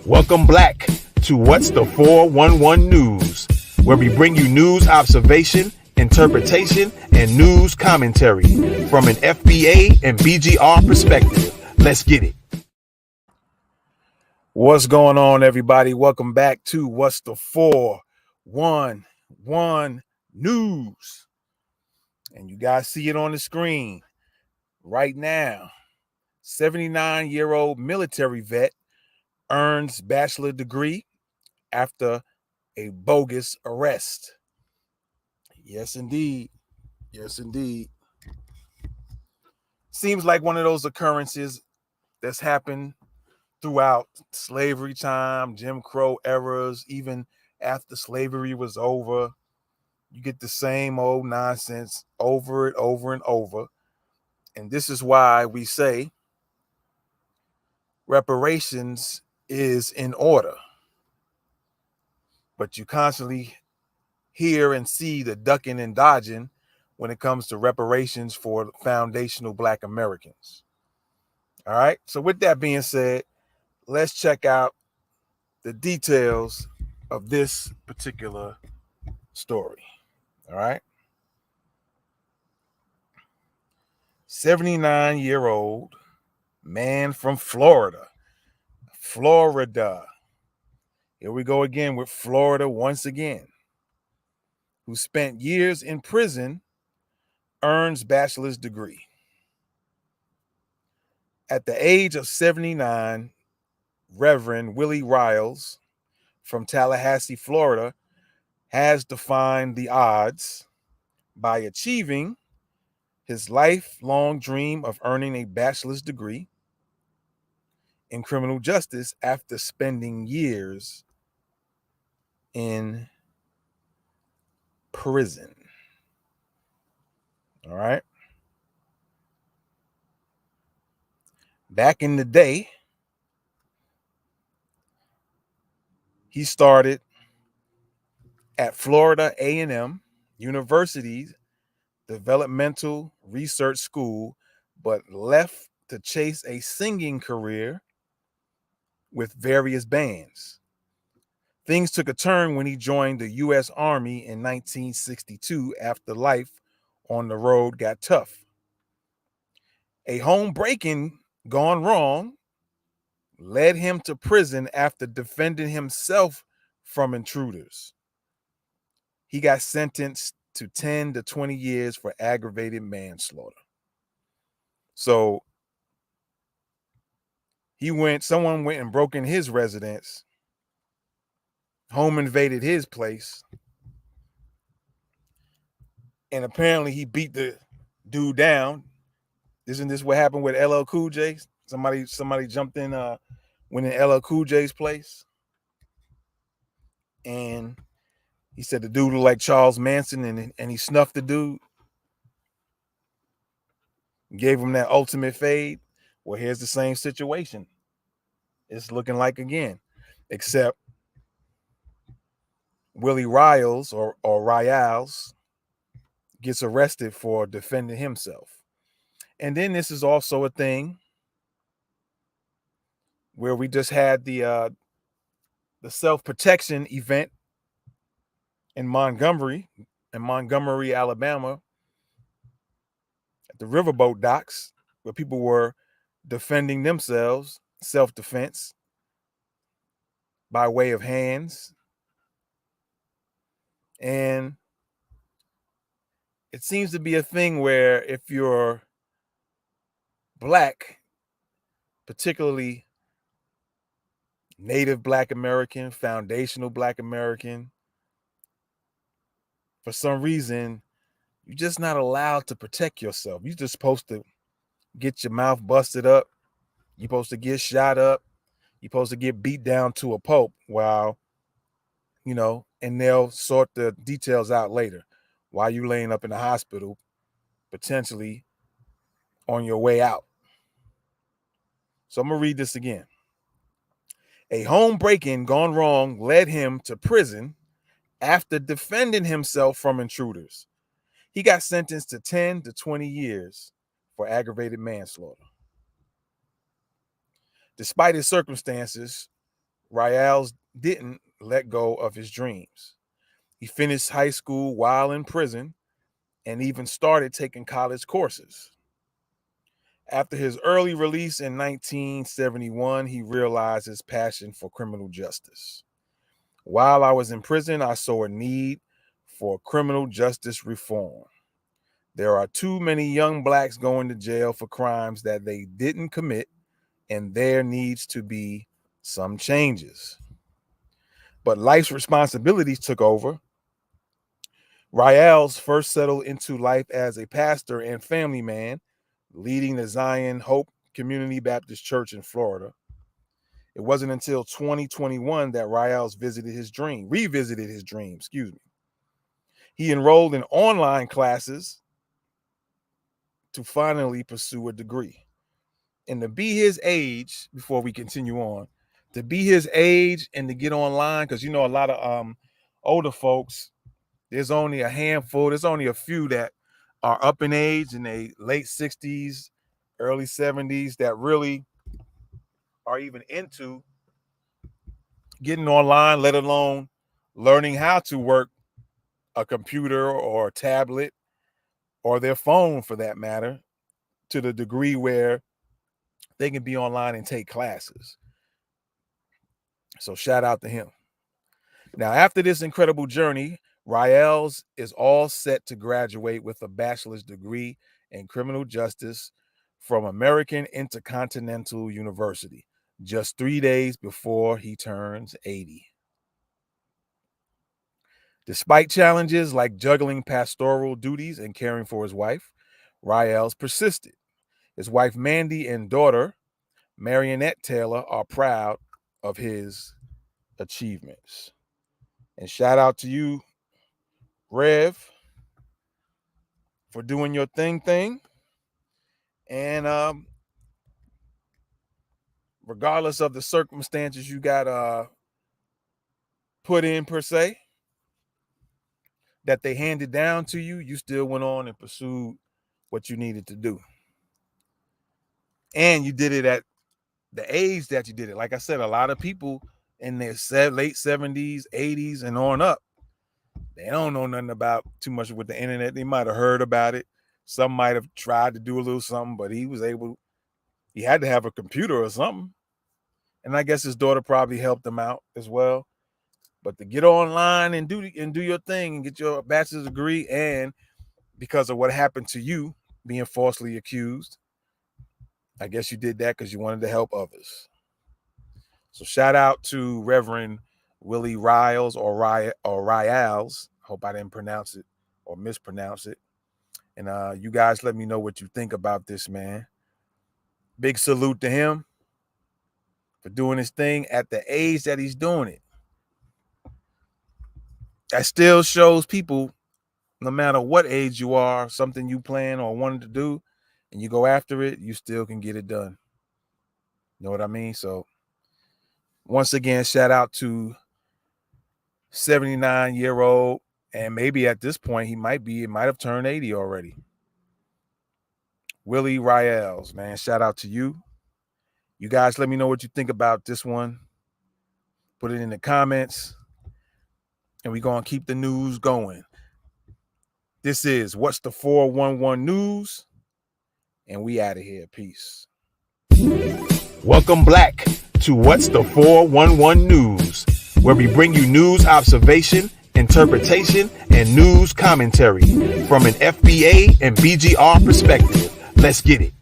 Welcome back to What's the 411 News, where we bring you news observation, interpretation, and news commentary from an FBA and BGR perspective. Let's get it. What's going on, everybody? Welcome back to What's the 411 News. And you guys see it on the screen right now. 79-year-old military vet earns bachelor degree after a bogus arrest. Yes, indeed. Yes, indeed. Seems like one of those occurrences that's happened throughout slavery time, Jim Crow eras, even after slavery was over. You get the same old nonsense over and over. And this is why we say reparations is in order. But you constantly hear and see the ducking and dodging when it comes to reparations for foundational Black Americans. All right. So with that being said, let's check out the details of this particular story. All right. 79-year-old man from Florida. Here we go again with Florida once again. Who spent years in prison, earns bachelor's degree. At the age of 79, Reverend Willie Riles from Tallahassee, Florida, has defied the odds by achieving his lifelong dream of earning a bachelor's degree in criminal justice after spending years in prison. All right. Back in the day, he started at Florida A&M University's Developmental Research School, but left to chase a singing career with various bands. Things took a turn when he joined the U.S. Army in 1962 after life on the road got tough. A home break-in gone wrong led him to prison after defending himself from intruders. He got sentenced to 10 to 20 years for aggravated manslaughter. So someone went and broke in his residence, home invaded his place, and apparently he beat the dude down. Isn't this what happened with LL Cool J? Somebody jumped in, went in LL Cool J's place, and he said the dude looked like Charles Manson, and he snuffed the dude, gave him that ultimate fade. Well, here's the same situation. It's looking like again, except Willie Riles or Riles gets arrested for defending himself. And then this is also a thing where we just had the self-protection event in Montgomery, Alabama, at the riverboat docks, where people were defending themselves, self-defense, by way of hands. And it seems to be a thing where if you're Black, particularly Native Black American, foundational Black American, for some reason, you're just not allowed to protect yourself. You're just supposed to get your mouth busted up. You're supposed to get shot up. You're supposed to get beat down to a pulp while, and they'll sort the details out later while you're laying up in the hospital, potentially on your way out. So I'm going to read this again. A home break-in gone wrong led him to prison after defending himself from intruders. He got sentenced to 10 to 20 years for aggravated manslaughter. Despite his circumstances, Riles didn't let go of his dreams. He finished high school while in prison and even started taking college courses. After his early release in 1971, he realized his passion for criminal justice. While I was in prison, I saw a need for criminal justice reform. There are too many young blacks going to jail for crimes that they didn't commit, and there needs to be some changes. But life's responsibilities took over. Riles first settled into life as a pastor and family man, leading the Zion Hope Community Baptist Church in Florida. It wasn't until 2021 that Riles revisited his dream. He enrolled in online classes to finally pursue a degree. And to be his age, before we continue on, to be his age and to get online, because a lot of older folks, there's only a handful, there's only a few that are up in age in their late 60s, early 70s that really are even into getting online, let alone learning how to work a computer or a tablet or their phone for that matter, to the degree where they can be online and take classes. So shout out to him. Now, after this incredible journey, Riles is all set to graduate with a bachelor's degree in criminal justice from American Intercontinental University, just 3 days before he turns 80. Despite challenges like juggling pastoral duties and caring for his wife, Riles persisted. His wife Mandy and daughter Marionette Taylor are proud of his achievements. And shout out to you, Rev, for doing your thing. And regardless of the circumstances you got put in per se, that they handed down to you, you still went on and pursued what you needed to do. And you did it at the age that you did it. Like I said, a lot of people in their late 70s, 80s, and on up, they don't know nothing about too much with the internet. They might have heard about it. Some might have tried to do a little something, but he had to have a computer or something. And I guess his daughter probably helped him out as well. But to get online and do your thing and get your bachelor's degree, and because of what happened to you being falsely accused, I guess you did that because you wanted to help others. So shout out to Reverend Willie Riles or Riles. Hope I didn't pronounce it or mispronounce it. And you guys let me know what you think about this, man. Big salute to him for doing his thing at the age that he's doing it. That still shows people, no matter what age you are, something you plan or wanted to do, and you go after it, you still can get it done. You know what I mean? So once again, shout out to 79-year-old, and maybe at this point he might have turned 80 already. Willie Riles, man, shout out to you. You guys let me know what you think about this one. Put it in the comments, and we're going to keep the news going. This is What's the 411 News, and we out of here. Peace. Welcome back to What's the 411 News, where we bring you news observation, interpretation, and news commentary from an FBA and BGR perspective. Let's get it.